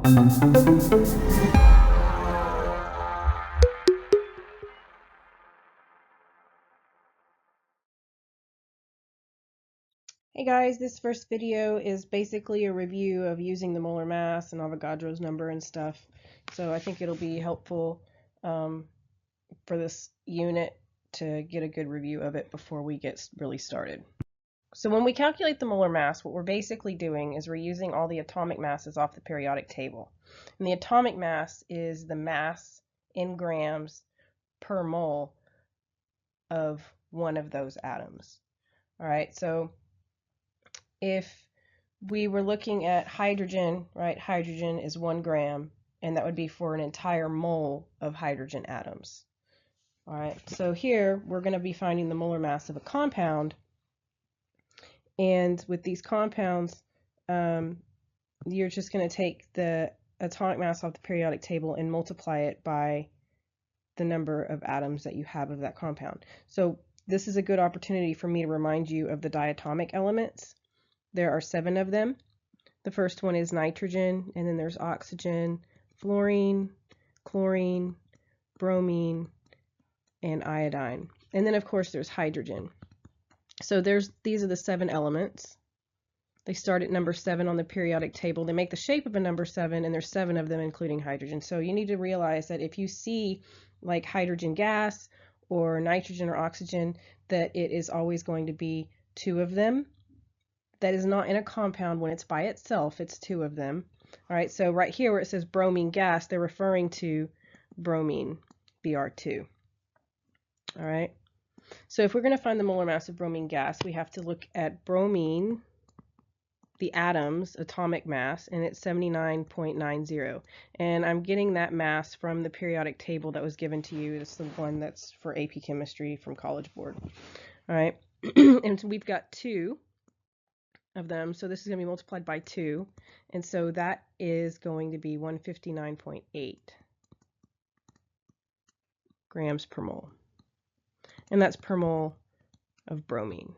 Hey guys, this first video is basically a review of using the molar mass and Avogadro's number and stuff. So I think it'll be helpful for this unit to get a good review of it before we get really started. So when we calculate the molar mass, what we're basically doing is we're using all the atomic masses off the periodic table. And the atomic mass is the mass in grams per mole of one of those atoms. All right, so if we were looking at hydrogen, right, hydrogen is 1 gram, and that would be for an entire mole of hydrogen atoms. All right, so here we're going to be finding the molar mass of a compound, and with these compounds, you're just going to take the atomic mass off the periodic table and multiply it by the number of atoms that you have of that compound. So this is a good opportunity for me to remind you of the diatomic elements. There are 7 of them. The first one is nitrogen, and then there's oxygen, fluorine, chlorine, bromine, and iodine. And then of course there's hydrogen. So these are the 7 elements. They start at number 7 on the periodic table. They make the shape of a number 7, and there's 7 of them including hydrogen. So you need to realize that if you see like hydrogen gas or nitrogen or oxygen, that it is always going to be 2 of them. That is not in a compound. When it's by itself, it's 2 of them. All right, so right here where it says bromine gas, they're referring to bromine, Br2. All right, so if we're going to find the molar mass of bromine gas, we have to look at bromine, the atom's atomic mass, and it's 79.90. And I'm getting that mass from the periodic table that was given to you. It's the one that's for AP Chemistry from College Board. All right, and so we've got 2 of them, so this is going to be multiplied by 2, and so that is going to be 159.8 grams per mole, and that's per mole of bromine.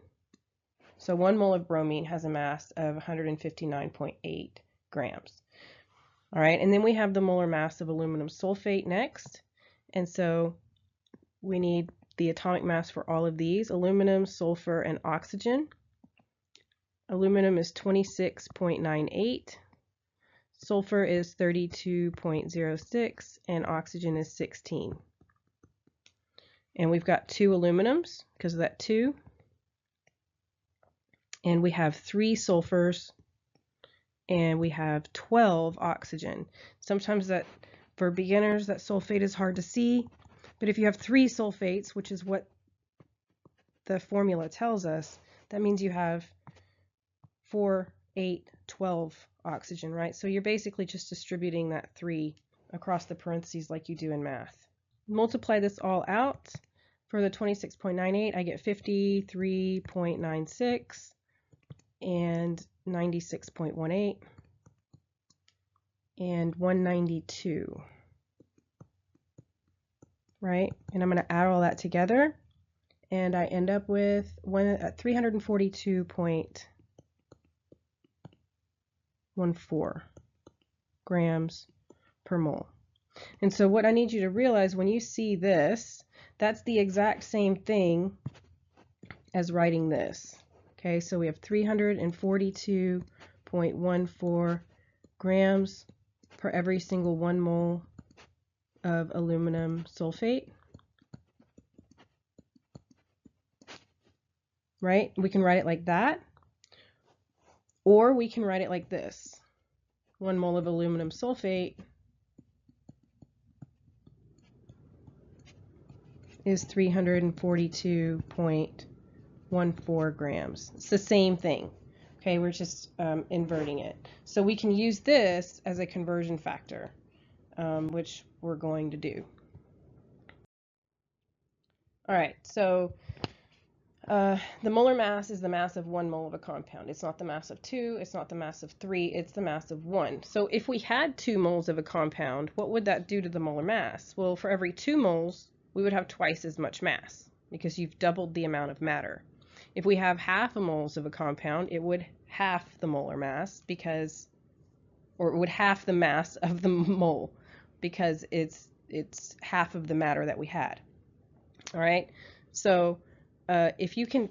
So 1 mole of bromine has a mass of 159.8 grams. All right, and then we have the molar mass of aluminum sulfate next, and so we need the atomic mass for all of these: aluminum, sulfur, and oxygen. Aluminum is 26.98, sulfur is 32.06, and oxygen is 16. And we've got 2 aluminums because of that 2. And we have 3 sulfurs, and we have 12 oxygen. Sometimes that, for beginners, that sulfate is hard to see, but if you have 3 sulfates, which is what the formula tells us, that means you have 4, 8, 12 oxygen, right? So you're basically just distributing that 3 across the parentheses like you do in math. Multiply this all out. For the 26.98, I get 53.96 and 96.18 and 192, right? And I'm going to add all that together, and I end up with 342.14 grams per mole. And so what I need you to realize when you see this, that's the exact same thing as writing this. Okay, so we have 342.14 grams per every single 1 mole of aluminum sulfate. Right? We can write it like that, or we can write it like this: 1 mole of aluminum sulfate is 342.14 grams. It's the same thing. Okay, we're just inverting it. So we can use this as a conversion factor, which we're going to do. All right, so the molar mass is the mass of 1 mole of a compound. It's not the mass of 2, it's not the mass of 3, it's the mass of 1. So if we had 2 moles of a compound, what would that do to the molar mass? Well, for every 2 moles, we would have twice as much mass because you've doubled the amount of matter. If we have half a moles of a compound, it would half the molar mass because or would half the mass of the mole, because it's half of the matter that we had. All right, so if you can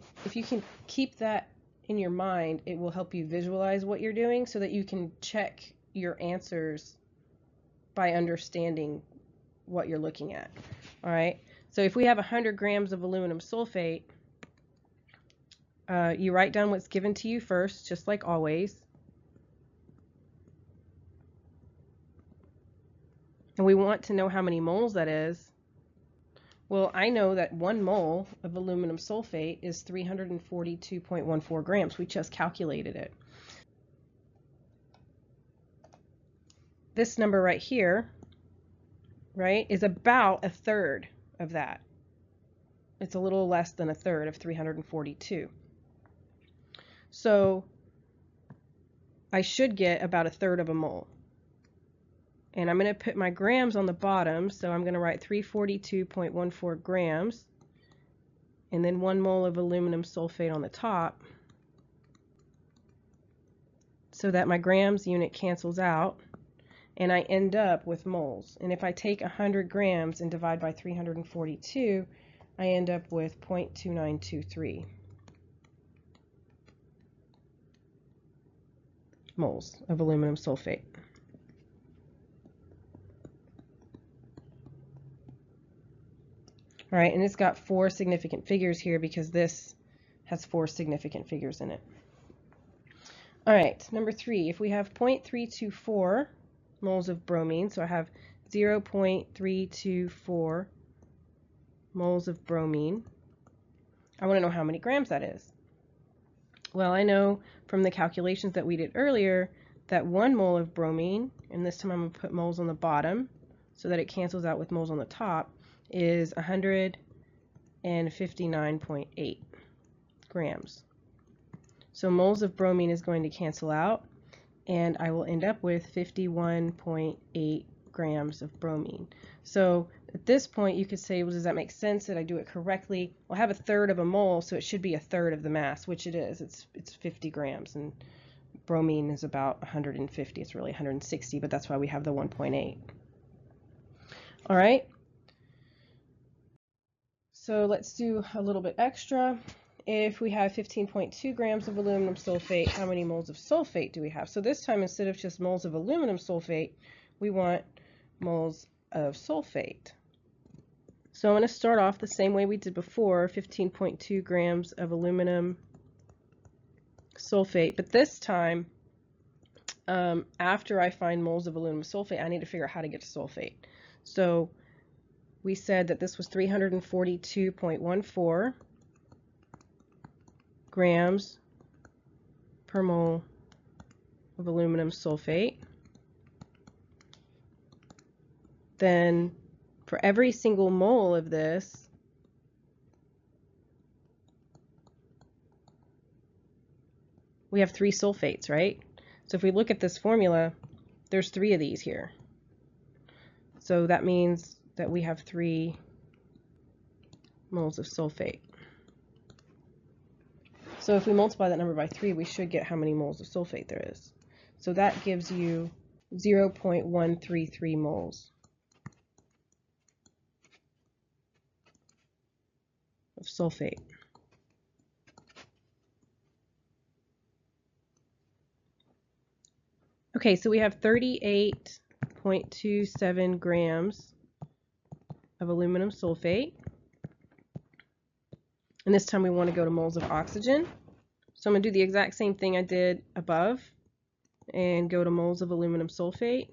keep that in your mind, it will help you visualize what you're doing so that you can check your answers by understanding what you're looking at. All right, so if we have 100 grams of aluminum sulfate, you write down what's given to you first, just like always. And we want to know how many moles that is. Well, I know that 1 mole of aluminum sulfate is 342.14 grams. We just calculated it. This number right here, right, is about a third of that. It's a little less than a third of 342. So I should get about a third of a mole. And I'm going to put my grams on the bottom, so I'm going to write 342.14 grams, and then 1 mole of aluminum sulfate on the top, so that my grams unit cancels out, and I end up with moles. And if I take 100 grams and divide by 342, I end up with 0.2923 moles of aluminum sulfate. All right, and it's got 4 significant figures here because this has 4 significant figures in it. All right, number 3, if we have 0.324 moles of bromine, so I have 0.324 moles of bromine, I want to know how many grams that is. Well, I know from the calculations that we did earlier that 1 mole of bromine, and this time I'm going to put moles on the bottom so that it cancels out with moles on the top, is 159.8 grams. So moles of bromine is going to cancel out, and I will end up with 51.8 grams of bromine. So at this point you could say, well, does that make sense? Did I do it correctly? Well, I have a third of a mole, so it should be a third of the mass, which it is. It's 50 grams, and bromine is about 150. It's really 160, but that's why we have the 1.8. All right. So let's do a little bit extra. If we have 15.2 grams of aluminum sulfate, how many moles of sulfate do we have? So this time, instead of just moles of aluminum sulfate, we want moles of sulfate. So I'm going to start off the same way we did before, 15.2 grams of aluminum sulfate, but this time, after I find moles of aluminum sulfate, I need to figure out how to get to sulfate. So we said that this was 342.14 grams per mole of aluminum sulfate. Then for every single mole of this, we have 3 sulfates, right? So if we look at this formula, there's 3 of these here. So that means that we have 3 moles of sulfate. So if we multiply that number by 3, we should get how many moles of sulfate there is. So that gives you 0.133 moles of sulfate. Okay, so we have 38.27 grams of aluminum sulfate. And this time we want to go to moles of oxygen. So I'm going to do the exact same thing I did above and go to moles of aluminum sulfate.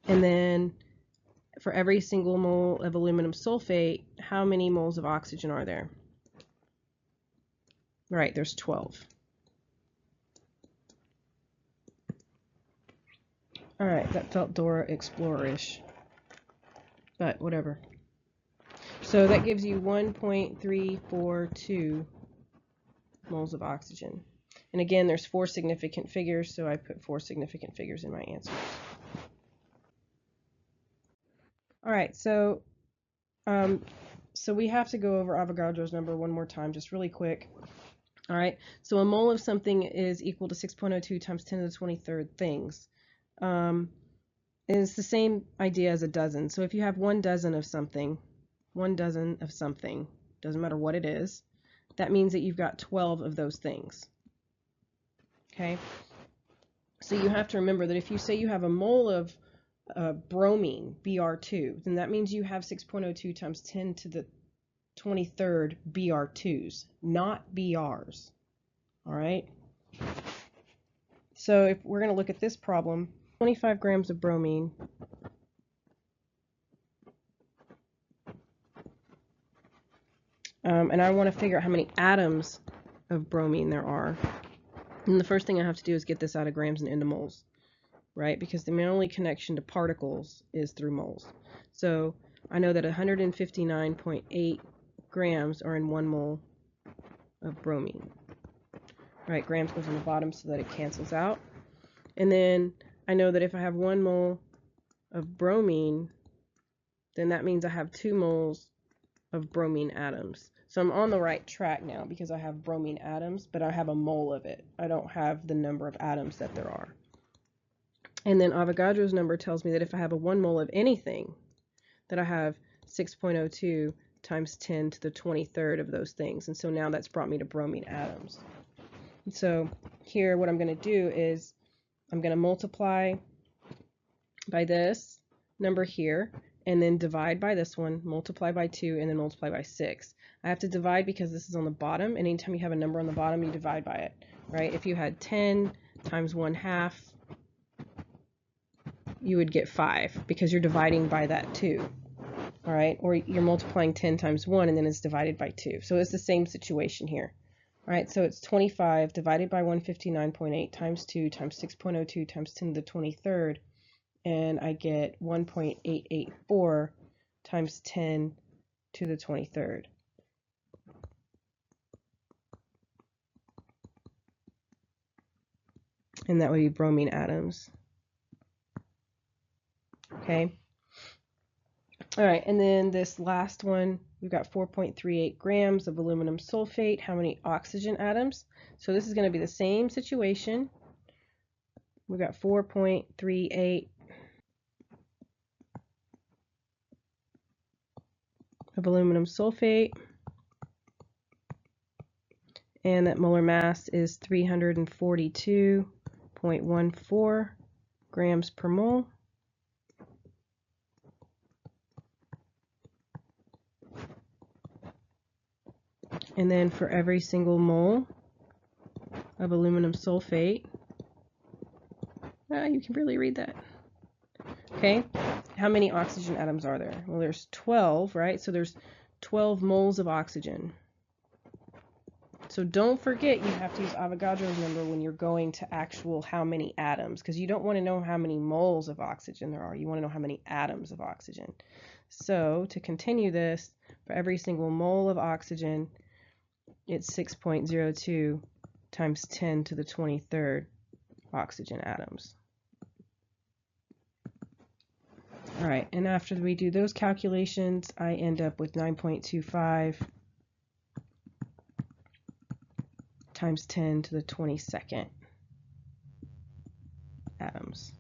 And then for every single mole of aluminum sulfate, how many moles of oxygen are there? Right, there's 12. All right, that felt Dora Explorer-ish, but whatever. So that gives you 1.342 moles of oxygen. And again, there's 4 significant figures, so I put 4 significant figures in my answers. All right, so So we have to go over Avogadro's number one more time, just really quick. All right, so a mole of something is equal to 6.02 times 10 to the 23rd things. It's the same idea as a dozen. So if you have 1 dozen of something, 1 dozen of something, doesn't matter what it is, that means that you've got 12 of those things. Okay, so you have to remember that if you say you have a mole of bromine, Br2, then that means you have 6.02 times 10 to the 23rd Br2s, not Brs. All right. So if we're going to look at this problem, 25 grams of bromine and I want to figure out how many atoms of bromine there are. And the first thing I have to do is get this out of grams and into moles, right? Because the only connection to particles is through moles. So I know that 159.8 grams are in 1 mole of bromine. Right, grams goes on the bottom so that it cancels out. And then I know that if I have 1 mole of bromine, then that means I have 2 moles of bromine atoms. So I'm on the right track now because I have bromine atoms, but I have a mole of it. I don't have the number of atoms that there are. And then Avogadro's number tells me that if I have a 1 mole of anything, that I have 6.02 times 10 to the 23rd of those things. And so now that's brought me to bromine atoms. And so here what I'm going to do is I'm going to multiply by this number here, and then divide by this one, multiply by 2, and then multiply by 6. I have to divide because this is on the bottom, and anytime you have a number on the bottom, you divide by it, right? If you had 10 times 1/2, you would get 5 because you're dividing by that 2, all right? Or you're multiplying 10 times 1, and then it's divided by 2. So it's the same situation here. All right, so it's 25 divided by 159.8 times 2 times 6.02 times 10 to the 23rd, and I get 1.884 times 10 to the 23rd. And that would be bromine atoms. Okay. All right, and then this last one, we've got 4.38 grams of aluminum sulfate. How many oxygen atoms? So this is going to be the same situation. We've got 4.38 of aluminum sulfate, and that molar mass is 342.14 grams per mole. And then for every single mole of aluminum sulfate, you can barely read that. Okay, how many oxygen atoms are there? Well, there's 12, right? So there's 12 moles of oxygen. So don't forget you have to use Avogadro's number when you're going to actual how many atoms, because you don't want to know how many moles of oxygen there are. You want to know how many atoms of oxygen. So to continue this, for every single mole of oxygen, it's 6.02 times 10 to the 23rd oxygen atoms. All right, and after we do those calculations, I end up with 9.25 times 10 to the 22nd atoms.